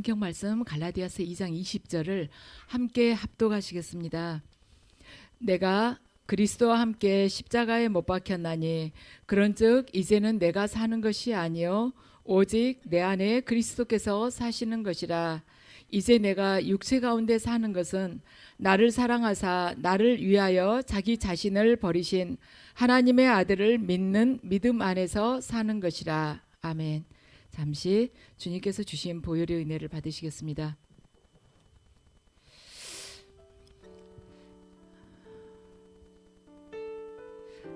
성경 말씀 갈라디아서 2장 20절을 함께 합독하시겠습니다. 내가 그리스도와 함께 십자가에 못 박혔나니 그런즉 이제는 내가 사는 것이 아니요 오직 내 안에 그리스도께서 사시는 것이라. 이제 내가 육체 가운데 사는 것은 나를 사랑하사 나를 위하여 자기 자신을 버리신 하나님의 아들을 믿는 믿음 안에서 사는 것이라. 아멘. 잠시 주님께서 주신 보혈의 은혜를 받으시겠습니다.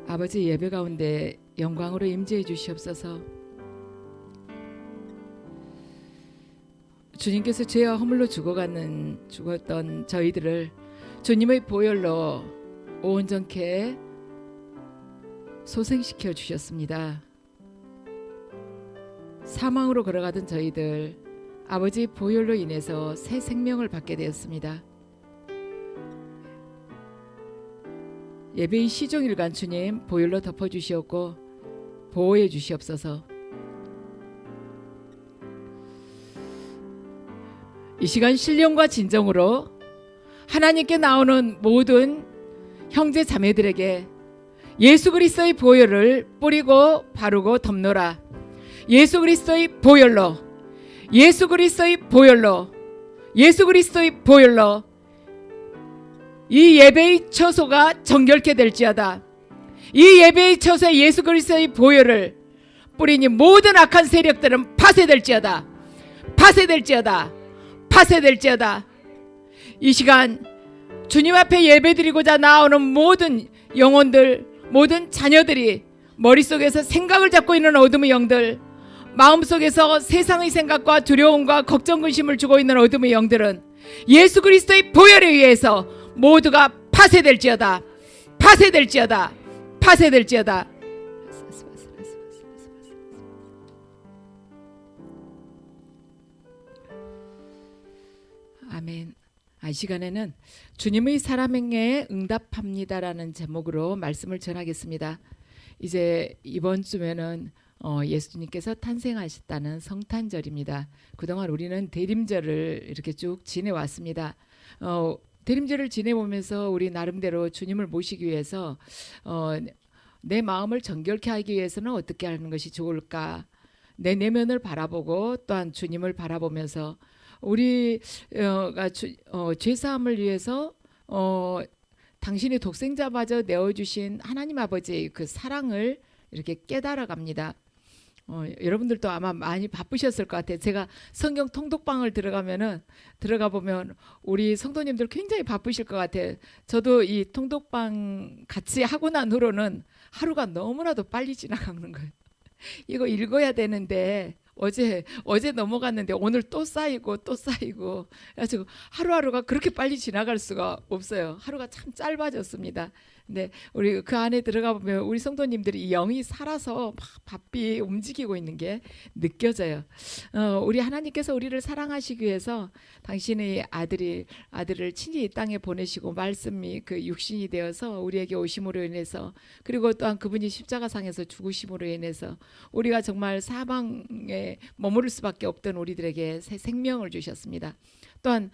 아버지, 예배 가운데 영광으로 임재해 주시옵소서. 주님께서 죄와 허물로 죽었던 저희들을 주님의 보혈로 온전케 소생시켜 주셨습니다. 사망으로 걸어가던 저희들 아버지 보혈로 인해서 새 생명을 받게 되었습니다. 예배의 시종일관 주님 보혈로 덮어주시옵고 보호해 주시옵소서. 이 시간 신령과 진정으로 하나님께 나오는 모든 형제 자매들에게 예수 그리스도의 보혈을 뿌리고 바르고 덮노라. 예수 그리스도의 보혈로, 예수 그리스도의 보혈로, 예수 그리스도의 보혈로 이 예배의 처소가 정결케 될지어다. 이 예배의 처소에 예수 그리스도의 보혈을 뿌리니 모든 악한 세력들은 파쇄될지어다. 파쇄될지어다. 파쇄될지어다. 이 시간 주님 앞에 예배드리고자 나오는 모든 영혼들, 모든 자녀들이 머릿속에서 생각을 잡고 있는 어둠의 영들, 마음속에서 세상의 생각과 두려움과 걱정 근심을 주고 있는 어둠의 영들은 예수 그리스도의 보혈에 의해서 모두가 파쇄될지어다. 파쇄될지어다. 파쇄될지어다. 아멘. 이 시간에는 주님의 사랑에 응답합니다라는 제목으로 말씀을 전하겠습니다. 이제 이번 주면은 예수님께서 탄생하셨다는 성탄절입니다. 그동안 우리는 대림절을 이렇게 쭉 지내왔습니다. 대림절을 지내보면서 우리 나름대로 주님을 모시기 위해서 내 마음을 정결케 하기 위해서는 어떻게 하는 것이 좋을까? 내 내면을 바라보고 또한 주님을 바라보면서 우리가 죄사함을 위해서 당신의 독생자마저 내어주신 하나님 아버지의 그 사랑을 이렇게 깨달아갑니다. 여러분들도 아마 많이 바쁘셨을 것 같아요. 제가 성경 통독방을 들어가 보면 우리 성도님들 굉장히 바쁘실 것 같아요. 저도 이 통독방 같이 하고 난 후로는 하루가 너무나도 빨리 지나가는 거예요. 이거 읽어야 되는데 어제 넘어갔는데 오늘 또 쌓이고 그래서 하루하루가 그렇게 빨리 지나갈 수가 없어요. 하루가 참 짧아졌습니다. 근데 우리 그 안에 들어가 보면 우리 성도님들이 영이 살아서 막 바삐 움직이고 있는 게 느껴져요. 우리 하나님께서 우리를 사랑하시기 위해서 당신의 아들을 친히 이 땅에 보내시고 말씀이 그 육신이 되어서 우리에게 오심으로 인해서, 그리고 또한 그분이 십자가상에서 죽으심으로 인해서 우리가 정말 사망에 머무를 수밖에 없던 우리들에게 새 생명을 주셨습니다. 또한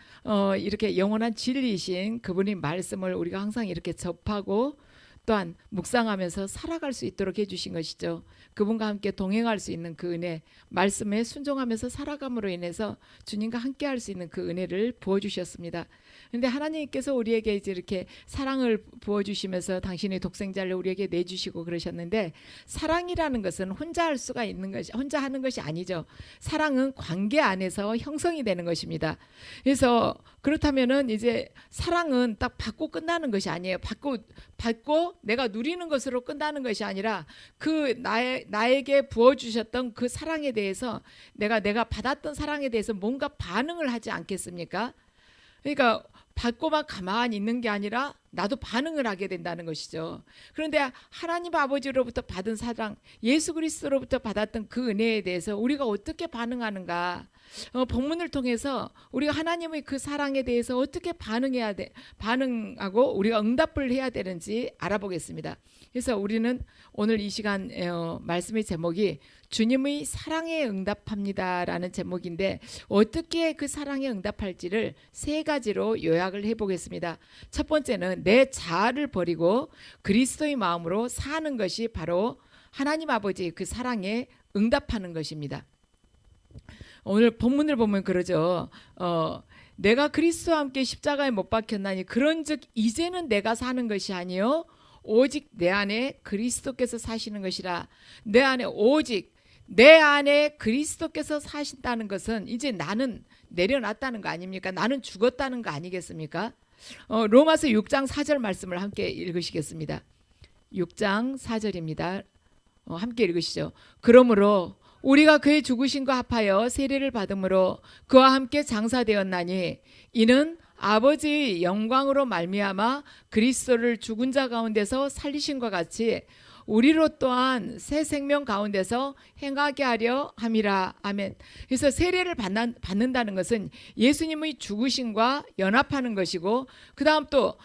이렇게 영원한 진리이신 그분의 말씀을 우리가 항상 이렇게 접하고 또한 묵상하면서 살아갈 수 있도록 해주신 것이죠. 그분과 함께 동행할 수 있는 그 은혜, 말씀에 순종하면서 살아감으로 인해서 주님과 함께 할 수 있는 그 은혜를 부어주셨습니다. 그런데 하나님께서 우리에게 이제 이렇게 사랑을 부어주시면서 당신의 독생자를 우리에게 내주시고 그러셨는데, 사랑이라는 것은 혼자 하는 것이 아니죠. 사랑은 관계 안에서 형성이 되는 것입니다. 그래서 그렇다면은 이제 사랑은 딱 받고 끝나는 것이 아니에요. 받고 내가 누리는 것으로 끝나는 것이 아니라 그 나에게 부어주셨던 그 사랑에 대해서 내가 받았던 사랑에 대해서 뭔가 반응을 하지 않겠습니까? 그러니까 받고만 가만히 있는 게 아니라 나도 반응을 하게 된다는 것이죠. 그런데 하나님 아버지로부터 받은 사랑, 예수 그리스도로부터 받았던 그 은혜에 대해서 우리가 어떻게 반응하는가? 본문을 통해서 우리가 하나님의 그 사랑에 대해서 어떻게 반응하고 우리가 응답을 해야 되는지 알아보겠습니다. 그래서 우리는 오늘 이 시간 말씀의 제목이 주님의 사랑에 응답합니다라는 제목인데 어떻게 그 사랑에 응답할지를 세 가지로 요약을 해보겠습니다. 첫 번째는 내 자아를 버리고 그리스도의 마음으로 사는 것이 바로 하나님 아버지의 그 사랑에 응답하는 것입니다. 오늘 본문을 보면 그러죠. 내가 그리스도와 함께 십자가에 못 박혔나니 그런즉 이제는 내가 사는 것이 아니요 오직 내 안에 그리스도께서 사시는 것이라. 내 안에 오직 내 안에 그리스도께서 사신다는 것은 이제 나는 내려놨다는 거 아닙니까? 나는 죽었다는 거 아니겠습니까? 로마서 6장 4절 말씀을 함께 읽으시겠습니다. 6장 4절입니다. 함께 읽으시죠. 그러므로 우리가 그의 죽으심과 합하여 세례를 받음으로 그와 함께 장사되었나니 이는 아버지의 영광으로 말미암아 그리스도를 죽은 자 가운데서 살리심과 같이 우리로 또한 새 생명 가운데서 행하게 하려 함이라. 아멘. 그래서 세례를 받는다는 것은 예수님의 죽으심과 연합하는 것이고 그 다음 또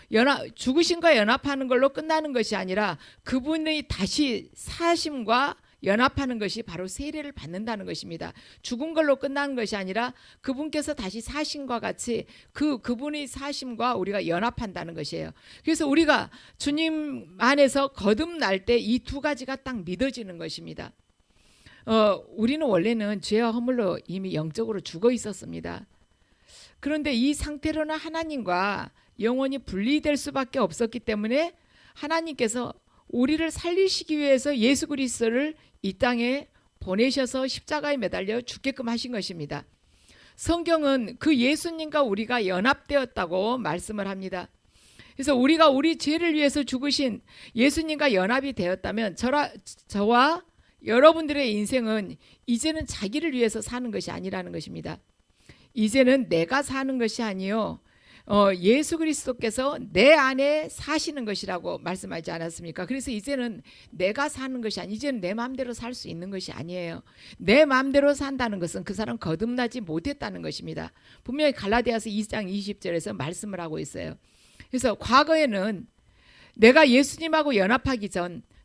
죽으심과 연합하는 걸로 끝나는 것이 아니라 그분의 다시 사심과 연합하는 것이 바로 세례를 받는다는 것입니다. 죽은 걸로 끝나는 것이 아니라 그분께서 다시 사심과 같이 그분의 사심과 우리가 연합한다는 것이에요. 그래서 우리가 주님 안에서 거듭날 때 이 두 가지가 딱 믿어지는 것입니다. 우리는 원래는 죄와 허물로 이미 영적으로 죽어 있었습니다. 그런데 이 상태로는 하나님과 영원히 분리될 수밖에 없었기 때문에 하나님께서 우리를 살리시기 위해서 예수 그리스도를 이 땅에 보내셔서 십자가에 매달려 죽게끔 하신 것입니다. 성경은 그 예수님과 우리가 연합되었다고 말씀을 합니다. 그래서 우리가 우리 죄를 위해서 죽으신 예수님과 연합이 되었다면 저와 여러분들의 인생은 이제는 자기를 위해서 사는 것이 아니라는 것입니다. 이제는 내가 사는 것이 아니요 예수 그리스도께서 내 안에 사시는 것이라고 말씀하지 않았습니까? 그래서 이제는 내가 사는 것이 아니, 이제는 내 마음대로 살 수 있는 것이 아니에요. 내 마음대로 산다는 것은 그 사람 거듭나지 못했다는 것입니다. 분명히 갈라디아서 2장 20절에서 말씀을 하고 있어요. 그래서 과거에는 내가 예수님하고 연합하기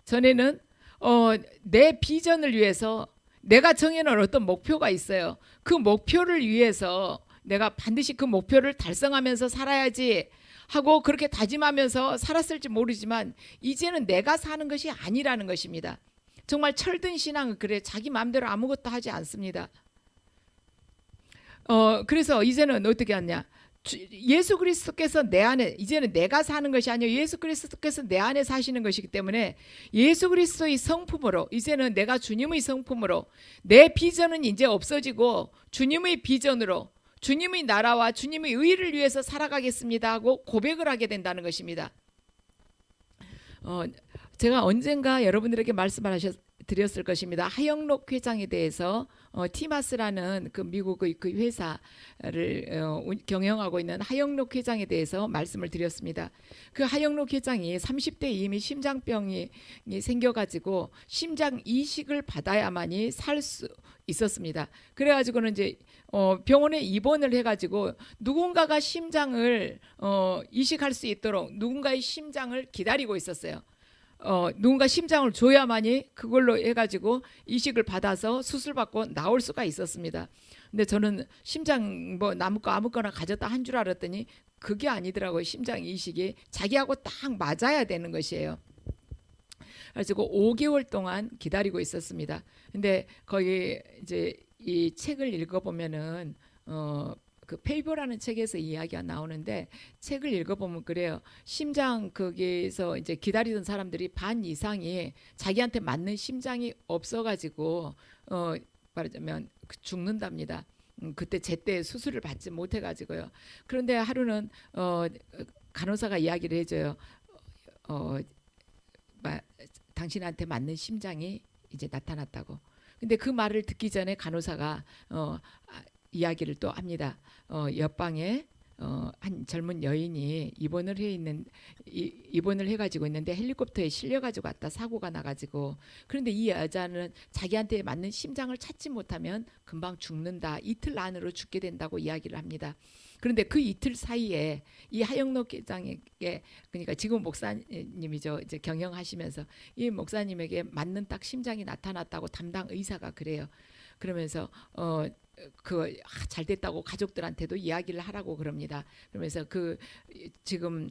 전에는 내 비전을 위해서 내가 정해놓은 어떤 목표가 있어요. 그 목표를 위해서 내가 반드시 그 목표를 달성하면서 살아야지 하고 그렇게 다짐하면서 살았을지 모르지만 이제는 내가 사는 것이 아니라는 것입니다. 정말 철든 신앙은 그래 자기 마음대로 아무것도 하지 않습니다. 그래서 이제는 어떻게 하냐? 예수 그리스도께서 내 안에 이제는 내가 사는 것이 아니요 예수 그리스도께서 내 안에 사시는 것이기 때문에 예수 그리스도의 성품으로 이제는 내가 주님의 성품으로 내 비전은 이제 없어지고 주님의 비전으로 주님의 나라와 주님의 의를 위해서 살아가겠습니다 하고 고백을 하게 된다는 것입니다. 제가 언젠가 여러분들에게 말씀을 드렸을 것입니다. 하영록 회장에 대해서 티마스라는 그 미국의 그 회사를 경영하고 있는 하영록 회장에 대해서 말씀을 드렸습니다. 그 하영록 회장이 30대 이미 심장병이 생겨가지고 심장 이식을 받아야만이 살 수 있었습니다. 그래가지고는 이제 병원에 입원을 해가지고 누군가가 심장을 이식할 수 있도록 누군가의 심장을 기다리고 있었어요. 누군가 심장을 줘야만이 그걸로 해가지고 이식을 받아서 수술받고 나올 수가 있었습니다. 근데 저는 심장 뭐 남은 거 아무거나 가졌다 한 줄 알았더니 그게 아니더라고요. 심장 이식이 자기하고 딱 맞아야 되는 것이에요. 그래서 5개월 동안 기다리고 있었습니다. 근데 거기 이제 이 책을 읽어보면은 그 페이버라는 책에서 이야기가 나오는데 책을 읽어보면 그래요. 심장 거기에서 이제 기다리던 사람들이 반 이상이 자기한테 맞는 심장이 없어가지고 말하자면 죽는답니다. 그때 제때 수술을 받지 못해가지고요. 그런데 하루는 간호사가 이야기를 해줘요. 당신한테 맞는 심장이 이제 나타났다고. 근데 그 말을 듣기 전에 간호사가 이야기를 또 합니다. 옆방에 한 젊은 여인이 입원을 해가지고 있는데 헬리콥터에 실려가지고 왔다 사고가 나가지고, 그런데 이 여자는 자기한테 맞는 심장을 찾지 못하면 금방 죽는다, 이틀 안으로 죽게 된다고 이야기를 합니다. 그런데 그 이틀 사이에 이 하영록 회장에게, 그러니까 지금 목사님이죠, 이제 경영하시면서 이 목사님에게 맞는 딱 심장이 나타났다고 담당 의사가 그래요. 그러면서 잘 됐다고 가족들한테도 이야기를 하라고 그럽니다. 그러면서 지금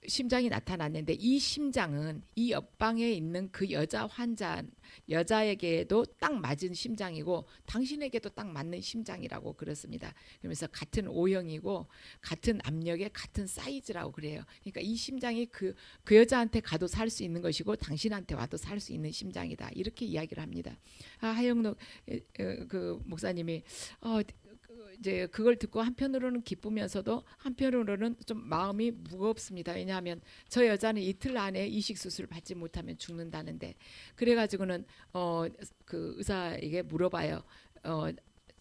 심장이 나타났는데 이 심장은 이 옆방에 있는 그 여자에게도 딱 맞은 심장이고 당신에게도 딱 맞는 심장이라고 그렇습니다. 그러면서 같은 O형이고 같은 압력에 같은 사이즈라고 그래요. 그러니까 이 심장이 그 여자한테 가도 살 수 있는 것이고 당신한테 와도 살 수 있는 심장이다, 이렇게 이야기를 합니다. 하영록 그 목사님이 이제 그걸 듣고 한편으로는 기쁘면서도 한편으로는 좀 마음이 무겁습니다. 왜냐하면 저 여자는 이틀 안에 이식 수술 받지 못하면 죽는다는데, 그래가지고는 그 의사에게 물어봐요.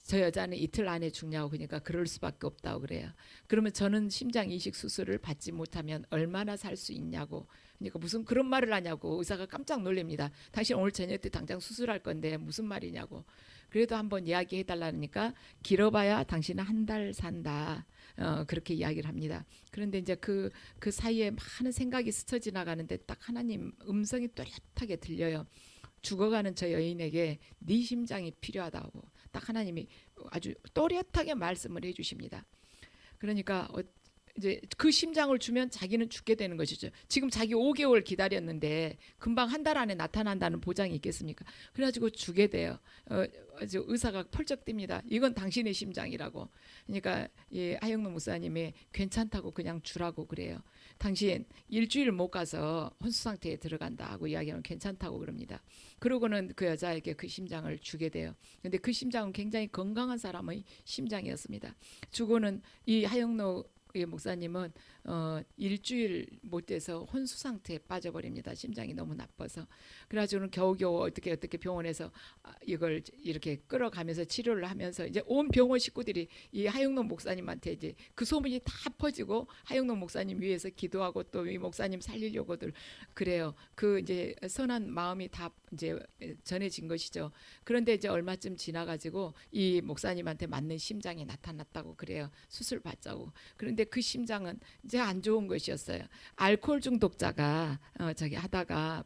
저 여자는 이틀 안에 죽냐고. 그러니까 그럴 수밖에 없다고 그래요. 그러면 저는 심장 이식 수술을 받지 못하면 얼마나 살 수 있냐고. 그러니까 무슨 그런 말을 하냐고. 의사가 깜짝 놀랍니다. 당신 오늘 저녁 때 당장 수술할 건데 무슨 말이냐고. 그래도 한번 이야기해 달라니까 길어봐야 당신은 한 달 산다, 그렇게 이야기를 합니다. 그런데 이제 그 사이에 많은 생각이 스쳐 지나가는데 딱 하나님 음성이 또렷하게 들려요. 죽어가는 저 여인에게 네 심장이 필요하다고 딱 하나님이 아주 또렷하게 말씀을 해주십니다. 그러니까 이제 그 심장을 주면 자기는 죽게 되는 것이죠. 지금 자기 5개월 기다렸는데 금방 한 달 안에 나타난다는 보장이 있겠습니까? 그래가지고 주게 돼요. 의사가 펄쩍 뜁니다. 이건 당신의 심장이라고. 그러니까 하영록 목사님이 괜찮다고 그냥 주라고 그래요. 당신 일주일 못 가서 혼수 상태에 들어간다 하고 이야기하면 괜찮다고 그럽니다. 그러고는 그 여자에게 그 심장을 주게 돼요. 근데 그 심장은 굉장히 건강한 사람의 심장이었습니다. 주고는 이 하영록 목사님은 일주일 못 돼서 혼수 상태에 빠져버립니다. 심장이 너무 나빠서. 그래가지고는 겨우겨우 어떻게 병원에서 이걸 이렇게 끌어가면서 치료를 하면서 이제 온 병원 식구들이 이 하영록 목사님한테 이제 그 소문이 다 퍼지고 하영록 목사님 위해서 기도하고 또 이 목사님 살리려고들 그래요. 그 이제 선한 마음이 다 이제 전해진 것이죠. 그런데 이제 얼마쯤 지나가지고 이 목사님한테 맞는 심장이 나타났다고 그래요. 수술 받자고. 그런데 그 심장은 이제 안 좋은 것이었어요. 알코올 중독자가 하다가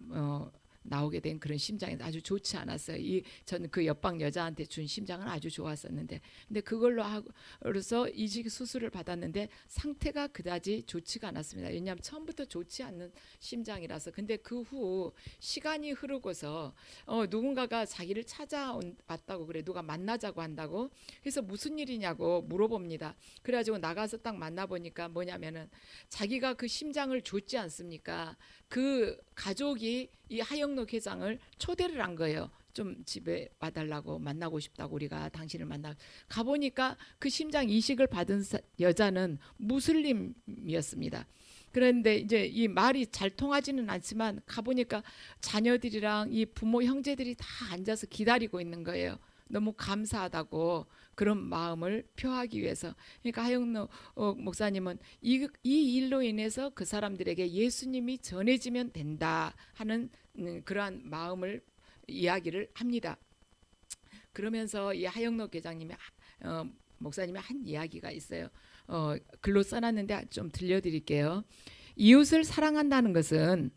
나오게 된 그런 심장이 아주 좋지 않았어요. 저는 그 옆방 여자한테 준 심장은 아주 좋았었는데, 근데 그걸로서 이식 수술을 받았는데 상태가 그다지 좋지가 않았습니다. 왜냐하면 처음부터 좋지 않는 심장이라서. 근데 그 후 시간이 흐르고서 누군가가 자기를 찾아왔다고 그래. 누가 만나자고 한다고. 그래서 무슨 일이냐고 물어봅니다. 그래가지고 나가서 딱 만나보니까 뭐냐면은 자기가 그 심장을 줬지 않습니까? 그 가족이 이 하영록 회장을 초대를 한 거예요. 좀 집에 와달라고, 만나고 싶다고, 우리가 당신을 만나. 가보니까 그 심장 이식을 받은 여자는 무슬림이었습니다. 그런데 이제 이 말이 잘 통하지는 않지만 가보니까 자녀들이랑 이 부모 형제들이 다 앉아서 기다리고 있는 거예요. 너무 감사하다고 그런 마음을 표하기 위해서. 그러니까 하영록 목사님은 이 일로 인해서 그 사람들에게 예수님이 전해지면 된다 하는 그러한 마음을 이야기를 합니다. 그러면서 이 하영록 회장님이 목사님이 한 이야기가 있어요. 글로 써놨는데 좀 들려드릴게요. 이웃을 사랑한다는 것은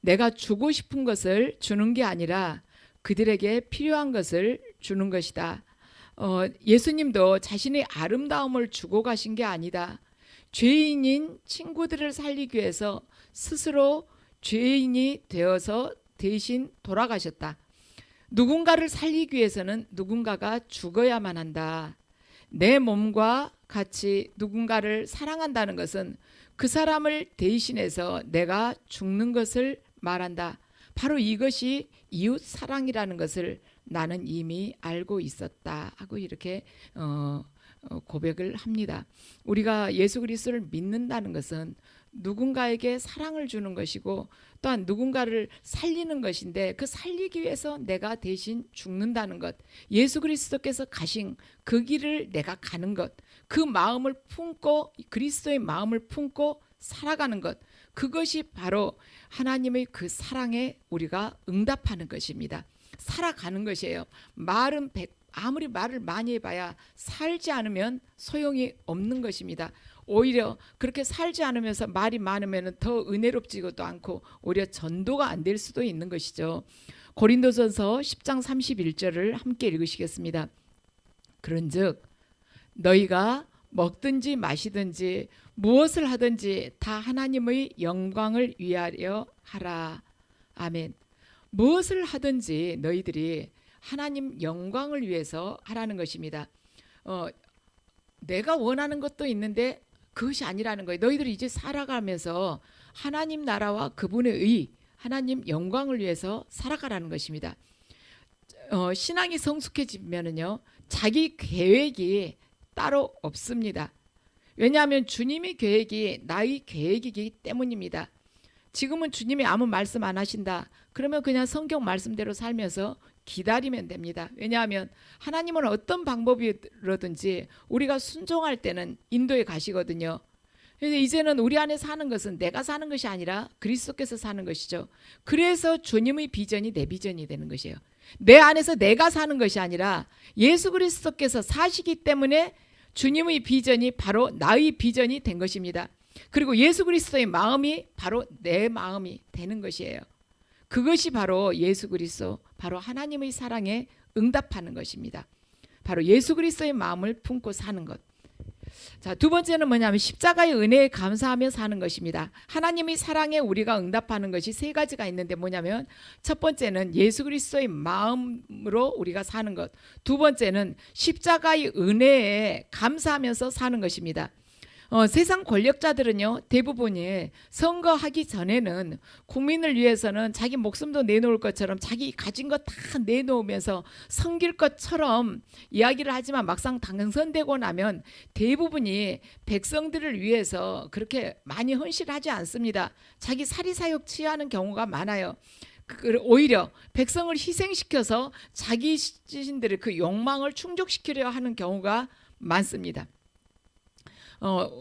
내가 주고 싶은 것을 주는 게 아니라 그들에게 필요한 것을 주는 것이다. 예수님도 자신의 아름다움을 주고 가신 게 아니다. 죄인인 친구들을 살리기 위해서 스스로 죄인이 되어서 대신 돌아가셨다. 누군가를 살리기 위해서는 누군가가 죽어야만 한다. 내 몸과 같이 누군가를 사랑한다는 것은 그 사람을 대신해서 내가 죽는 것을 말한다. 바로 이것이 이웃 사랑이라는 것을 나는 이미 알고 있었다 하고 이렇게 고백을 합니다. 우리가 예수 그리스도를 믿는다는 것은 누군가에게 사랑을 주는 것이고 또한 누군가를 살리는 것인데 그 살리기 위해서 내가 대신 죽는다는 것, 예수 그리스도께서 가신 그 길을 내가 가는 것, 그 마음을 품고 그리스도의 마음을 품고 살아가는 것, 그것이 바로 하나님의 그 사랑에 우리가 응답하는 것입니다. 살아가는 것이에요. 아무리 말을 많이 해봐야 살지 않으면 소용이 없는 것입니다. 오히려 그렇게 살지 않으면서 말이 많으면 더 은혜롭지도 않고 오히려 전도가 안 될 수도 있는 것이죠. 고린도전서 10장 31절을 함께 읽으시겠습니다. 그런즉 너희가 먹든지 마시든지 무엇을 하든지 다 하나님의 영광을 위하여 하라. 아멘. 무엇을 하든지 너희들이 하나님 영광을 위해서 하라는 것입니다. 내가 원하는 것도 있는데 그것이 아니라는 거예요. 너희들이 이제 살아가면서 하나님 나라와 그분의 의, 하나님 영광을 위해서 살아가라는 것입니다. 신앙이 성숙해지면은요, 자기 계획이 따로 없습니다. 왜냐하면 주님의 계획이 나의 계획이기 때문입니다. 지금은 주님이 아무 말씀 안 하신다. 그러면 그냥 성경 말씀대로 살면서 기다리면 됩니다. 왜냐하면 하나님은 어떤 방법이라든지 우리가 순종할 때는 인도에 가시거든요. 그래서 이제는 우리 안에 사는 것은 내가 사는 것이 아니라 그리스도께서 사는 것이죠. 그래서 주님의 비전이 내 비전이 되는 것이에요. 내 안에서 내가 사는 것이 아니라 예수 그리스도께서 사시기 때문에 주님의 비전이 바로 나의 비전이 된 것입니다. 그리고 예수 그리스도의 마음이 바로 내 마음이 되는 것이에요. 그것이 바로 예수 그리스도, 바로 하나님의 사랑에 응답하는 것입니다. 바로 예수 그리스도의 마음을 품고 사는 것. 자, 두 번째는 뭐냐면 십자가의 은혜에 감사하며 사는 것입니다. 하나님의 사랑에 우리가 응답하는 것이 세 가지가 있는데 뭐냐면 첫 번째는 예수 그리스도의 마음으로 우리가 사는 것. 두 번째는 십자가의 은혜에 감사하면서 사는 것입니다. 세상 권력자들은요, 대부분이 선거하기 전에는 국민을 위해서는 자기 목숨도 내놓을 것처럼 자기 가진 것 다 내놓으면서 섬길 것처럼 이야기를 하지만 막상 당선되고 나면 대부분이 백성들을 위해서 그렇게 많이 헌신하지 않습니다. 자기 사리사욕 취하는 경우가 많아요. 오히려 백성을 희생시켜서 자기 자신들의 그 욕망을 충족시키려 하는 경우가 많습니다.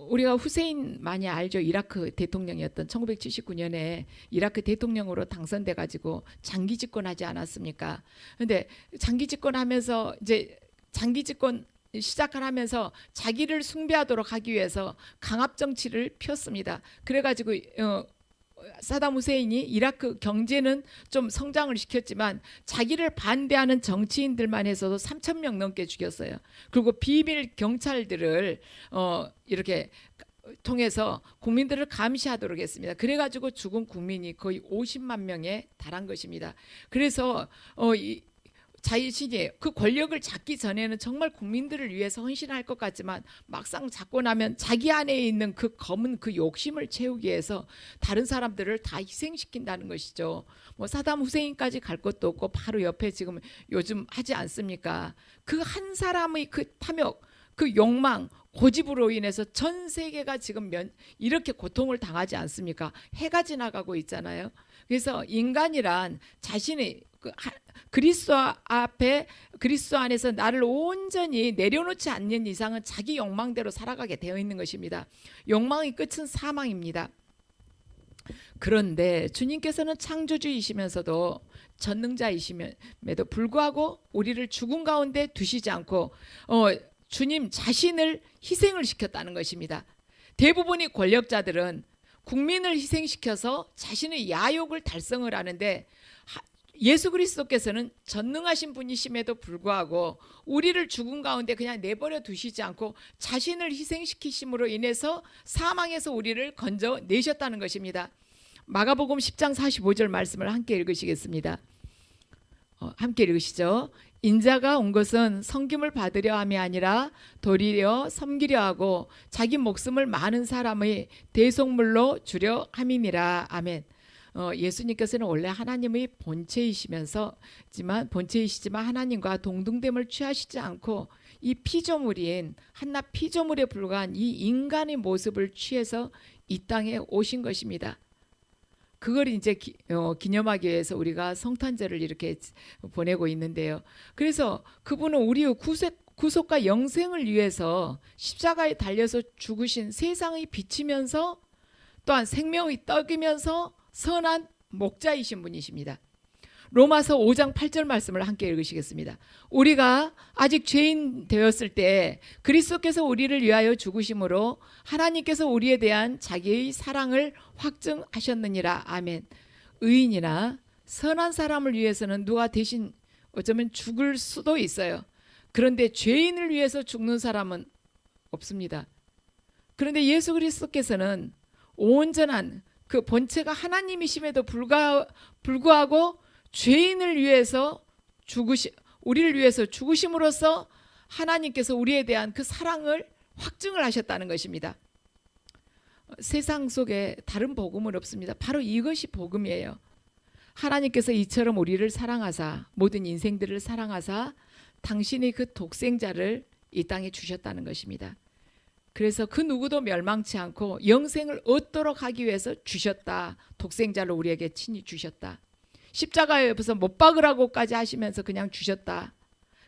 우리가 후세인 많이 알죠. 이라크 대통령이었던 1979년에 이라크 대통령으로 당선돼 가지고 장기 집권하지 않았습니까? 근데 장기 집권하면서 이제 장기 집권 시작을 하면서 자기를 숭배하도록 하기 위해서 강압 정치를 폈습니다. 그래 가지고 사담 후세인이 이라크 경제는 좀 성장을 시켰지만 자기를 반대하는 정치인들만 해서도 3,000명 넘게 죽였어요. 그리고 비밀 경찰들을 이렇게 통해서 국민들을 감시하도록 했습니다. 그래가지고 죽은 국민이 거의 50만 명에 달한 것입니다. 그래서 자신이 그 권력을 잡기 전에는 정말 국민들을 위해서 헌신할 것 같지만 막상 잡고 나면 자기 안에 있는 그 검은 그 욕심을 채우기 위해서 다른 사람들을 다 희생시킨다는 것이죠. 뭐 사담 후세인까지 갈 것도 없고 바로 옆에 지금 요즘 하지 않습니까? 그 한 사람의 그 탐욕, 그 욕망, 고집으로 인해서 전 세계가 지금 이렇게 고통을 당하지 않습니까? 해가 지나가고 있잖아요. 그래서 인간이란 자신의 그리스도 앞에 그리스도 안에서 나를 온전히 내려놓지 않는 이상은 자기 욕망대로 살아가게 되어 있는 것입니다. 욕망의 끝은 사망입니다. 그런데 주님께서는 창조주이시면서도 전능자이심에도 불구하고 우리를 죽음 가운데 두시지 않고 주님 자신을 희생을 시켰다는 것입니다. 대부분의 권력자들은 국민을 희생시켜서 자신의 야욕을 달성을 하는데 예수 그리스도께서는 전능하신 분이심에도 불구하고 우리를 죽음 가운데 그냥 내버려 두시지 않고 자신을 희생시키심으로 인해서 사망에서 우리를 건져내셨다는 것입니다. 마가복음 10장 45절 말씀을 함께 읽으시겠습니다. 함께 읽으시죠. 인자가 온 것은 섬김을 받으려 함이 아니라 도리어 섬기려 하고 자기 목숨을 많은 사람의 대속물로 주려 함이니라. 아멘. 예수님께서는 원래 하나님의 본체이시지만 하나님과 동등됨을 취하시지 않고 이 피조물인 한낱 피조물에 불과한 이 인간의 모습을 취해서 이 땅에 오신 것입니다. 그걸 이제 기념하기 위해서 우리가 성탄절을 이렇게 보내고 있는데요. 그래서 그분은 우리의 구속과 영생을 위해서 십자가에 달려서 죽으신 세상의 빛이면서 또한 생명의 떡이면서 선한 목자이신 분이십니다. 로마서 5장 8절 말씀을 함께 읽으시겠습니다. 우리가 아직 죄인 되었을 때 그리스도께서 우리를 위하여 죽으심으로 하나님께서 우리에 대한 자기의 사랑을 확증하셨느니라. 아멘. 의인이나 선한 사람을 위해서는 누가 대신 어쩌면 죽을 수도 있어요. 그런데 죄인을 위해서 죽는 사람은 없습니다. 그런데 예수 그리스도께서는 온전한 그 본체가 하나님이심에도 불구하고 죄인을 위해서 우리를 위해서 죽으심으로써 하나님께서 우리에 대한 그 사랑을 확증을 하셨다는 것입니다. 세상 속에 다른 복음은 없습니다. 바로 이것이 복음이에요. 하나님께서 이처럼 우리를 사랑하사 모든 인생들을 사랑하사 당신이 그 독생자를 이 땅에 주셨다는 것입니다. 그래서 그 누구도 멸망치 않고 영생을 얻도록 하기 위해서 주셨다. 독생자를 우리에게 친히 주셨다. 십자가에 옆에서 못 박으라고까지 하시면서 그냥 주셨다.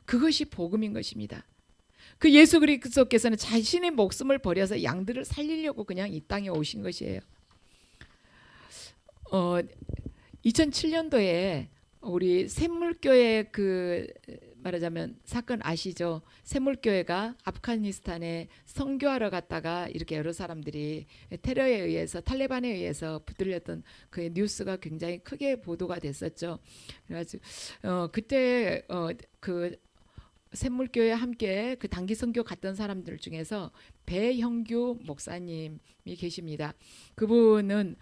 그것이 복음인 것입니다. 그 예수 그리스도께서는 자신의 목숨을 버려서 양들을 살리려고 그냥 이 땅에 오신 것이에요. 2007년도에 우리 샘물교회 그 말하자면 사건 아시죠? 샘물교회가 아프가니스탄에 선교하러 갔다가 이렇게 여러 사람들이 테러에 의해서 탈레반에 의해서 붙들렸던 그 뉴스가 굉장히 크게 보도가 됐었죠. 그래가지고 그때 그 샘물교회에 함께 그 단기 선교 갔던 사람들 중에서 배형규 목사님이 계십니다. 그분은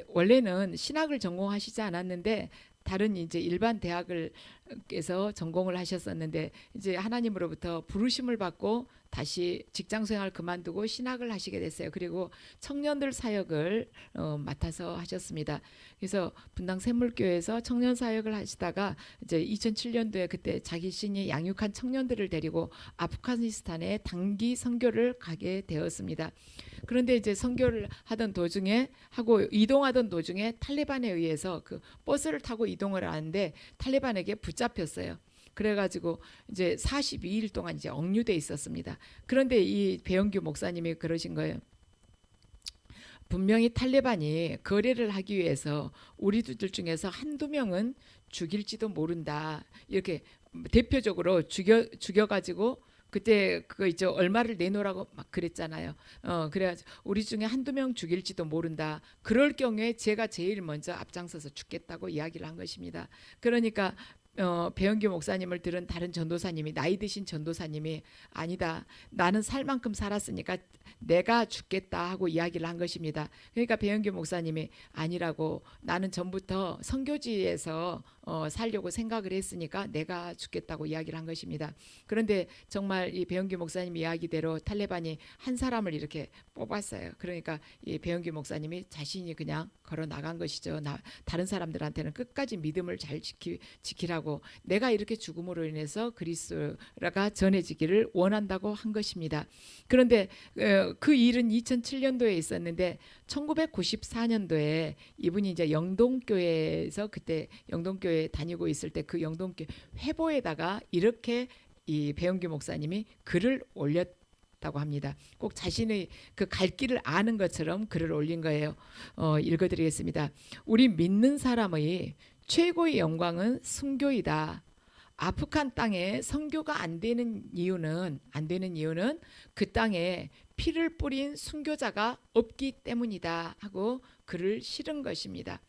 원래는 신학을 전공하시지 않았는데 다른 이제 일반 대학을에서 전공을 하셨었는데 이제 하나님으로부터 부르심을 받고 다시 직장 생활 그만두고 신학을 하시게 됐어요. 그리고 청년들 사역을 맡아서 하셨습니다. 그래서 분당 샘물교회에서 청년 사역을 하시다가 이제 2007년도에 그때 자기 신이 양육한 청년들을 데리고 아프가니스탄에 단기 선교를 가게 되었습니다. 그런데 이제 선교를 하던 도중에 이동하던 도중에 탈레반에 의해서 그 버스를 타고 이동을 하는데 탈레반에게 붙잡혔어요. 그래가지고 이제 42일 동안 이제 억류돼 있었습니다. 그런데 이 배영규 목사님이 그러신 거예요. 분명히 탈레반이 거래를 하기 위해서 우리들 중에서 한두 명은 죽일지도 모른다. 이렇게 대표적으로 죽여가지고 그때 그거 있죠. 얼마를 내놓으라고 막 그랬잖아요. 그래가지고 우리 중에 한두 명 죽일지도 모른다. 그럴 경우에 제가 제일 먼저 앞장서서 죽겠다고 이야기를 한 것입니다. 그러니까 배영규 목사님을 들은 다른 전도사님이 나이 드신 전도사님이 아니다. 나는 살 만큼 살았으니까 내가 죽겠다 하고 이야기를 한 것입니다. 그러니까 배영규 목사님이 아니라고 나는 전부터 선교지에서 살려고 생각을 했으니까 내가 죽겠다고 이야기를 한 것입니다. 그런데 정말 이 배영규 목사님 이야기대로 탈레반이 한 사람을 이렇게 뽑았어요. 그러니까 이 배영규 목사님이 자신이 그냥 걸어 나간 것이죠. 다른 사람들한테는 끝까지 믿음을 잘 지키라고 내가 이렇게 죽음으로 인해서 그리스도가 전해지기를 원한다고 한 것입니다. 그런데 그 일은 2007년도에 있었는데 1994년도에 이분이 이제 영동교회에서 그때 영동교회 다니고 있을 때 그 영동교회 회보에다가 이렇게 이 배영규 목사님이 글을 올렸다고 합니다. 꼭 자신의 그 갈 길을 아는 것처럼 글을 올린 거예요. 읽어드리겠습니다. 우리 믿는 사람의 최고의 영광은 순교이다. 아프간 땅에 선교가 안 되는 이유는 그 땅에 피를 뿌린 순교자가 없기 때문이다 하고 글을 실은 것입니다.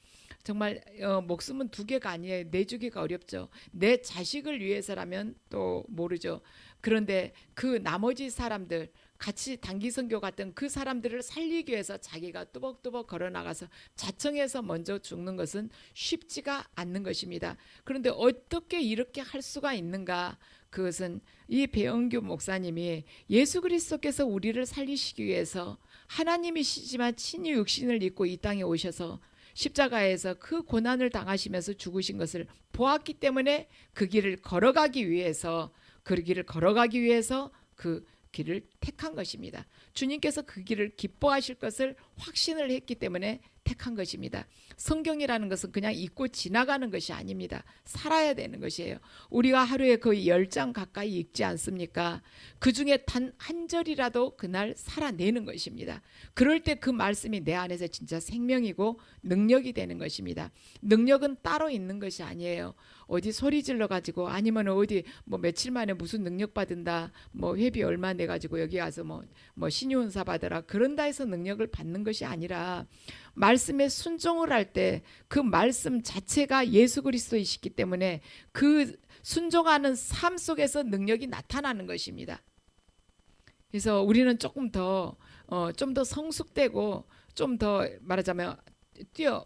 정말 목숨은 두 개가 아니에요. 내주기가 어렵죠. 내 자식을 위해서라면 또 모르죠. 그런데 그 나머지 사람들 같이 단기 선교 갔던 그 사람들을 살리기 위해서 자기가 뚜벅뚜벅 걸어나가서 자청해서 먼저 죽는 것은 쉽지가 않는 것입니다. 그런데 어떻게 이렇게 할 수가 있는가? 그것은 이 배영규 목사님이 예수 그리스도께서 우리를 살리시기 위해서 하나님이시지만 친히 육신을 입고 이 땅에 오셔서 십자가에서 그 고난을 당하시면서 죽으신 것을 보았기 때문에 그 길을 걸어가기 위해서 그 길을 걸어가기 위해서 그 길을 택한 것입니다. 주님께서 그 길을 기뻐하실 것을 확신을 했기 때문에 택한 것입니다. 성경이라는 것은 그냥 읽고 지나가는 것이 아닙니다. 살아야 되는 것이에요. 우리가 하루에 거의 10장 가까이 읽지 않습니까? 그 중에 단 한 절이라도 그날 살아내는 것입니다. 그럴 때 그 말씀이 내 안에서 진짜 생명이고 능력이 되는 것입니다. 능력은 따로 있는 것이 아니에요. 어디 소리 질러 가지고 아니면 어디 뭐 며칠 만에 무슨 능력 받은다, 뭐 회비 얼마 내 가지고 여기 가서 뭐 신유은사 받으라 그런다 해서 능력을 받는 것이 아니라 말씀에 순종을 할 때 그 말씀 자체가 예수 그리스도이시기 때문에 그 순종하는 삶 속에서 능력이 나타나는 것입니다. 그래서 우리는 조금 더 좀 더 성숙되고 좀 더 말하자면 뛰어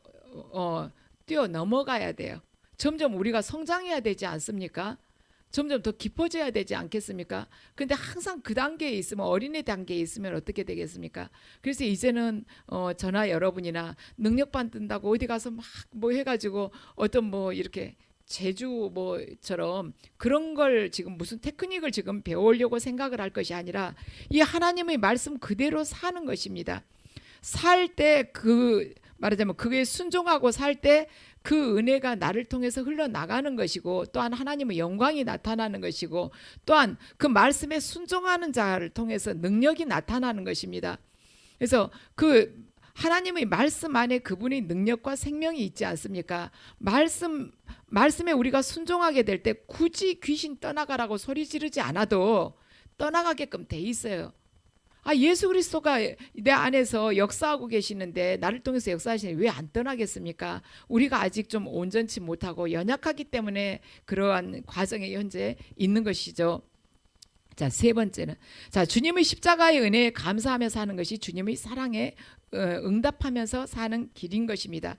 넘어가야 돼요. 점점 우리가 성장해야 되지 않습니까? 점점 더 깊어져야 되지 않겠습니까? 근데 항상 그 단계에 있으면 어린애 단계에 있으면 어떻게 되겠습니까? 그래서 이제는 저나 여러분이나 능력 받는다고 어디 가서 막 뭐 해가지고 어떤 뭐 이렇게 제주 뭐처럼 그런 걸 지금 무슨 테크닉을 지금 배우려고 생각을 할 것이 아니라 이 하나님의 말씀 그대로 사는 것입니다. 살 때 그 말하자면 그게 순종하고 살 때 그 은혜가 나를 통해서 흘러나가는 것이고 또한 하나님의 영광이 나타나는 것이고 또한 그 말씀에 순종하는 자를 통해서 능력이 나타나는 것입니다. 그래서 그 하나님의 말씀 안에 그분의 능력과 생명이 있지 않습니까? 말씀에 우리가 순종하게 될 때 굳이 귀신 떠나가라고 소리 지르지 않아도 떠나가게끔 돼 있어요. 예수 그리스도가 내 안에서 역사하고 계시는데 나를 통해서 역사하시는데 왜 안 떠나겠습니까? 우리가 아직 좀 온전치 못하고 연약하기 때문에 그러한 과정에 현재 있는 것이죠. 자, 세 번째는 주님의 십자가의 은혜에 감사하며 사는 것이 주님의 사랑에 응답하면서 사는 길인 것입니다.